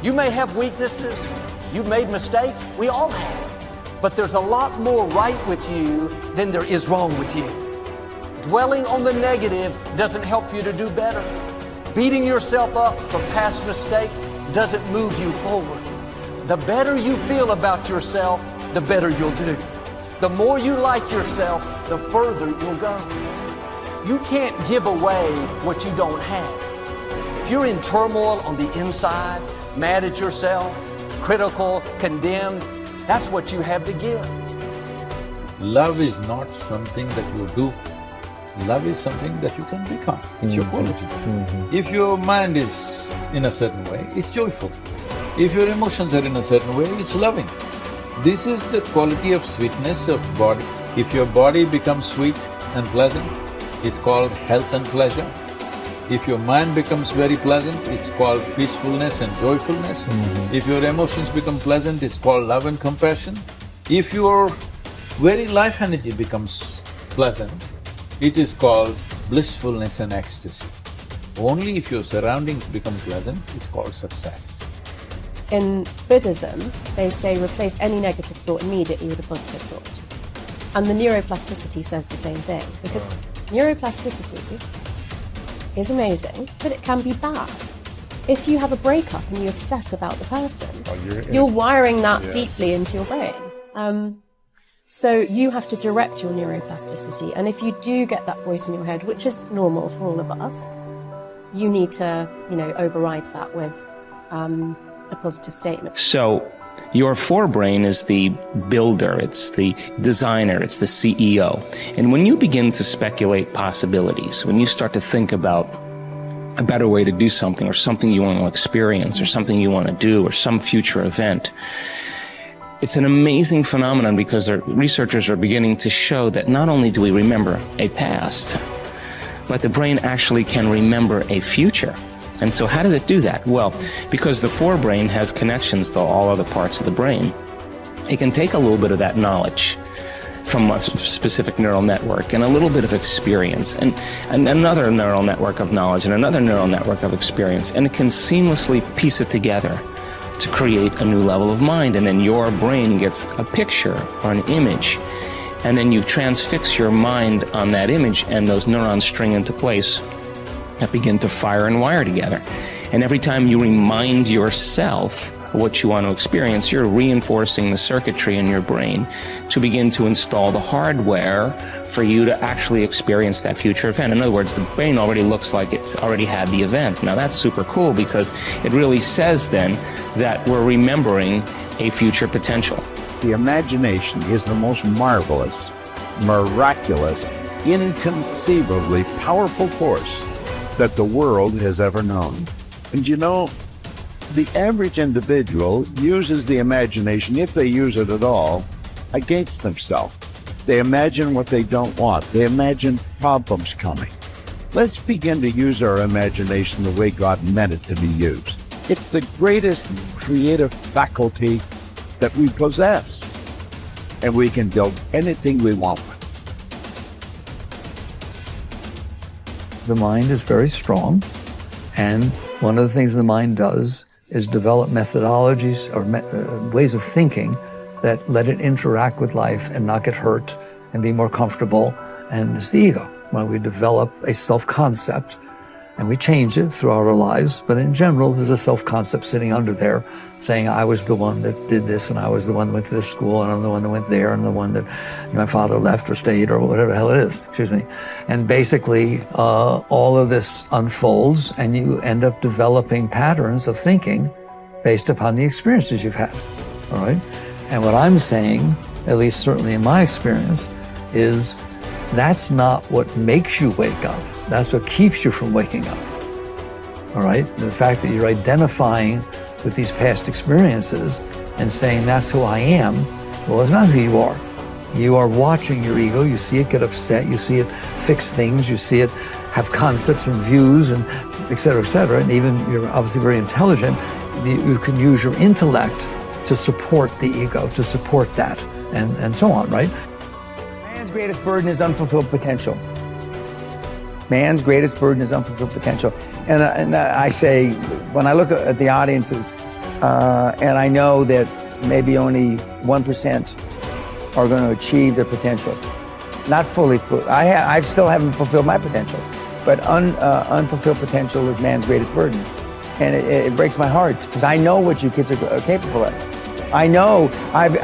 You may have weaknesses. You've made mistakes. We all have. But there's a lot more right with you than there is wrong with you. Dwelling on the negative doesn't help you to do better. Beating yourself up for past mistakes doesn't move you forward. The better you feel about yourself, the better you'll do. The more you like yourself, the further you'll go. You can't give away what you don't have. If you're in turmoil on the inside, mad at yourself, critical, condemned, that's what you have to give. Love is not something that you do. Love is something that you can become. It's your quality. If your mind is in a certain way, it's joyful. If your emotions are in a certain way, it's loving. This is the quality of sweetness of body. If your body becomes sweet and pleasant, it's called health and pleasure. If your mind becomes very pleasant, it's called peacefulness and joyfulness. If your emotions become pleasant, it's called love and compassion. If your very life energy becomes pleasant, it is called blissfulness and ecstasy. Only if your surroundings become pleasant, it's called success. In Buddhism, they say replace any negative thought immediately with a positive thought. And the neuroplasticity says the same thing, because neuroplasticity is amazing, but it can be bad. If you have a breakup and you obsess about the person, you're wiring that deeply into your brain. So you have to direct your neuroplasticity, and if you do get that voice in your head, which is normal for all of us, you need to, override that with a positive statement. So your forebrain is the builder, it's the designer, it's the CEO. And when you begin to speculate possibilities, when you start to think about a better way to do something, or something you want to experience, or something you want to do, or some future event, it's an amazing phenomenon, because researchers are beginning to show that not only do we remember a past, but the brain actually can remember a future. And so how does it do that? Well, because the forebrain has connections to all other parts of the brain, it can take a little bit of that knowledge from a specific neural network and a little bit of experience and another neural network of knowledge and another neural network of experience, and it can seamlessly piece it together to create a new level of mind. And then your brain gets a picture or an image, and then you transfix your mind on that image, and those neurons string into place that begin to fire and wire together. And every time you remind yourself of what you want to experience, you're reinforcing the circuitry in your brain to begin to install the hardware for you to actually experience that future event. In other words, the brain already looks like it's already had the event. Now that's super cool, because it really says then that we're remembering a future potential. The imagination is the most marvelous, miraculous, inconceivably powerful force that the world has ever known. And the average individual uses the imagination, if they use it at all, against themselves. They imagine what they don't want. They imagine problems coming. Let's begin to use our imagination the way God meant it to be used. It's the greatest creative faculty that we possess, and we can build anything we want with. The mind is very strong, and one of the things the mind does is develop methodologies or ways of thinking that let it interact with life and not get hurt and be more comfortable. And it's the ego. When we develop a self-concept and we change it throughout our lives, but in general, there's a self-concept sitting under there saying, I was the one that did this, and I was the one that went to this school, and I'm the one that went there, and the one that my father left or stayed, or whatever the hell it is, And basically, all of this unfolds, and you end up developing patterns of thinking based upon the experiences you've had, all right? And what I'm saying, at least certainly in my experience, is that's not what makes you wake up. That's what keeps you from waking up, all right? The fact that you're identifying with these past experiences and saying that's who I am, well, it's not who you are. You are watching your ego, you see it get upset, you see it fix things, you see it have concepts and views and et cetera, and even you're obviously very intelligent, you can use your intellect to support the ego, to support that, and so on, right? Man's greatest burden is unfulfilled potential. Man's greatest burden is unfulfilled potential. And I say, when I look at the audiences, And I know that maybe only 1% are going to achieve their potential. Not fully. I still haven't fulfilled my potential, but unfulfilled potential is man's greatest burden. And it breaks my heart because I know what you kids are capable of. I know I've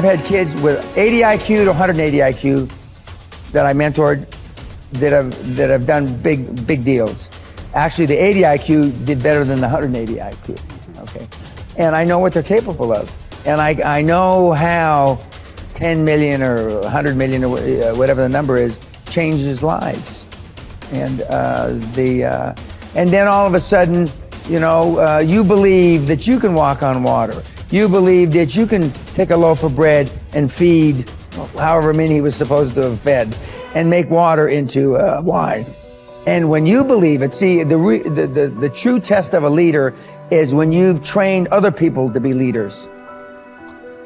had kids with 80 IQ to 180 IQ that I mentored that have done big deals. Actually, the 80 IQ did better than the 180 IQ. Okay, and I know what they're capable of, and I know how 10 million or 100 million or whatever the number is changes lives, and then all of a sudden, you know, you believe that you can walk on water. You believe that you can take a loaf of bread and feed however many he was supposed to have fed, and make water into wine. And when you believe it, see, the true test of a leader is when you've trained other people to be leaders.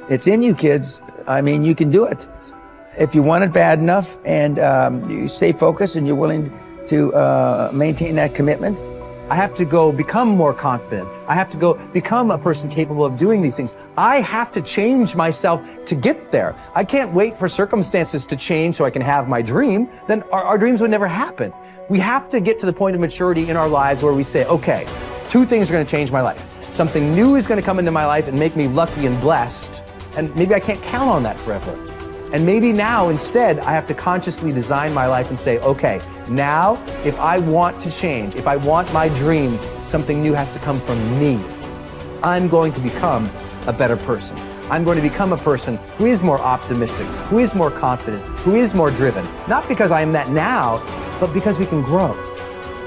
It's in you, kids. I mean, you can do it if you want it bad enough, and you stay focused and you're willing to maintain that commitment. I have to go become more confident. I have to go become a person capable of doing these things. I have to change myself to get there. I can't wait for circumstances to change so I can have my dream. Then our dreams would never happen. We have to get to the point of maturity in our lives where we say, okay, 2 things are going to change my life. Something new is going to come into my life and make me lucky and blessed. And maybe I can't count on that forever. And maybe now instead I have to consciously design my life and say, okay, now if I want to change, if I want my dream, something new has to come from me. I'm going to become a better person. I'm going to become a person who is more optimistic, who is more confident, who is more driven. Not because I am that now, but because we can grow.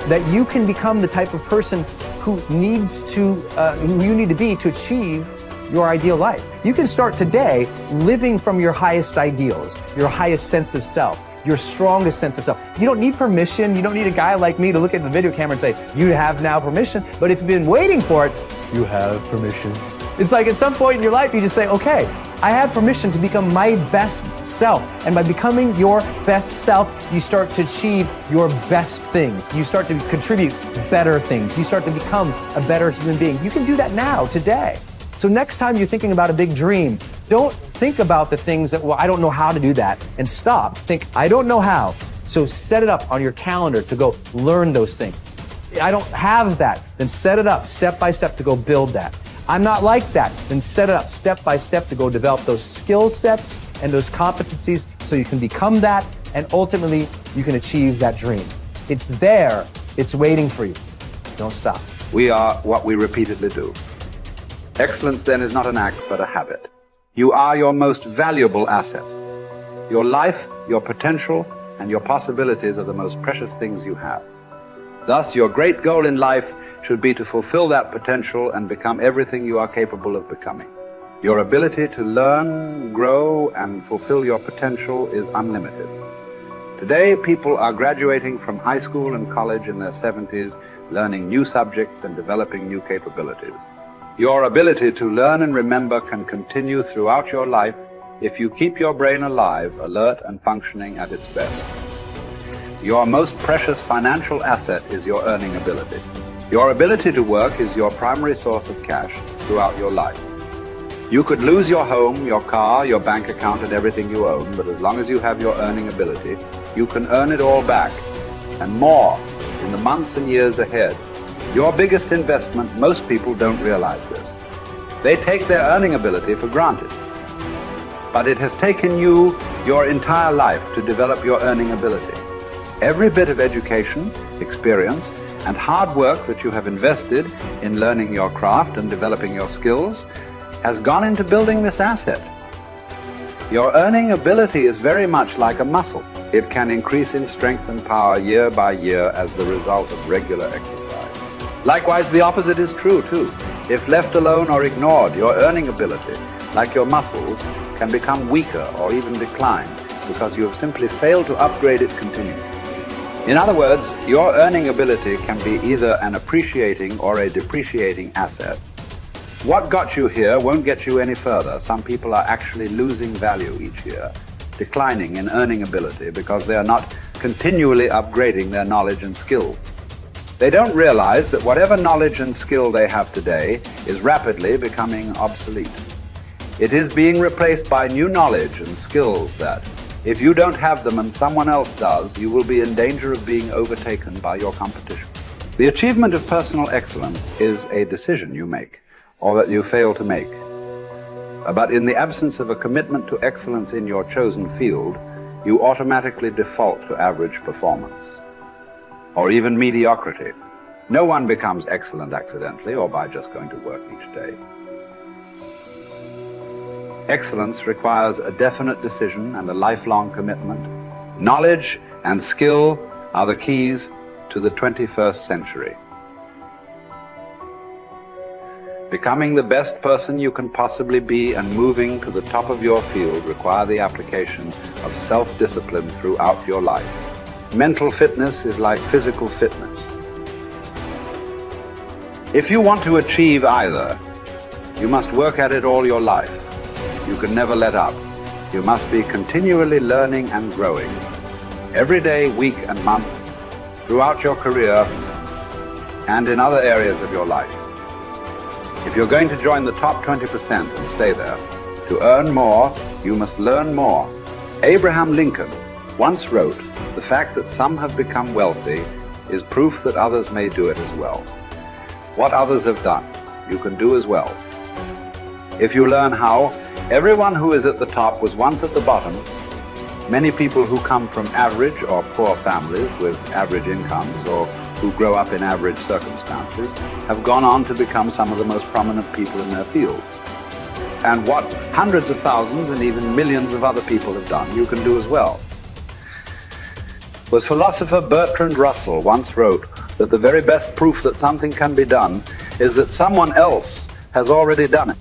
That you can become the type of person who you need to be to achieve your ideal life. You can start today living from your highest ideals, your highest sense of self, your strongest sense of self. You don't need permission. You don't need a guy like me to look at the video camera and say, you have now permission. But if you've been waiting for it, you have permission. It's like at some point in your life, you just say, okay, I have permission to become my best self. And by becoming your best self, you start to achieve your best things. You start to contribute better things. You start to become a better human being. You can do that now, today. So next time you're thinking about a big dream, don't think about the things that, well, I don't know how to do that, and stop. Think, I don't know how. So set it up on your calendar to go learn those things. I don't have that. Then set it up step by step to go build that. I'm not like that. Then set it up step by step to go develop those skill sets and those competencies so you can become that, and ultimately you can achieve that dream. It's there. It's waiting for you. Don't stop. We are what we repeatedly do. Excellence then is not an act, but a habit. You are your most valuable asset. Your life, your potential, and your possibilities are the most precious things you have. Thus, your great goal in life should be to fulfill that potential and become everything you are capable of becoming. Your ability to learn, grow, and fulfill your potential is unlimited. Today, people are graduating from high school and college in their 70s, learning new subjects and developing new capabilities. Your ability to learn and remember can continue throughout your life if you keep your brain alive, alert, and functioning at its best. Your most precious financial asset is your earning ability. Your ability to work is your primary source of cash throughout your life. You could lose your home, your car, your bank account, and everything you own, but as long as you have your earning ability, you can earn it all back, and more, in the months and years ahead. Your biggest investment, most people don't realize this. They take their earning ability for granted. But it has taken you your entire life to develop your earning ability. Every bit of education, experience, and hard work that you have invested in learning your craft and developing your skills has gone into building this asset. Your earning ability is very much like a muscle. It can increase in strength and power year by year as the result of regular exercise. Likewise, the opposite is true too. If left alone or ignored, your earning ability, like your muscles, can become weaker or even decline because you have simply failed to upgrade it continually. In other words, your earning ability can be either an appreciating or a depreciating asset. What got you here won't get you any further. Some people are actually losing value each year, declining in earning ability because they are not continually upgrading their knowledge and skill. They don't realize that whatever knowledge and skill they have today is rapidly becoming obsolete. It is being replaced by new knowledge and skills that, if you don't have them and someone else does, you will be in danger of being overtaken by your competition. The achievement of personal excellence is a decision you make, or that you fail to make. But in the absence of a commitment to excellence in your chosen field, you automatically default to average performance, or even mediocrity. No one becomes excellent accidentally or by just going to work each day. Excellence requires a definite decision and a lifelong commitment. Knowledge and skill are the keys to the 21st century. Becoming the best person you can possibly be and moving to the top of your field require the application of self-discipline throughout your life. Mental fitness is like physical fitness. If you want to achieve either, you must work at it all your life. You can never let up. You must be continually learning and growing. Every day, week, and month, throughout your career, and in other areas of your life. If you're going to join the top 20% and stay there, to earn more, you must learn more. Abraham Lincoln once wrote, "The fact that some have become wealthy is proof that others may do it as well." What others have done, you can do as well. If you learn how, everyone who is at the top was once at the bottom. Many people who come from average or poor families with average incomes or who grow up in average circumstances have gone on to become some of the most prominent people in their fields. And what hundreds of thousands and even millions of other people have done, you can do as well. Was philosopher Bertrand Russell once wrote that the very best proof that something can be done is that someone else has already done it.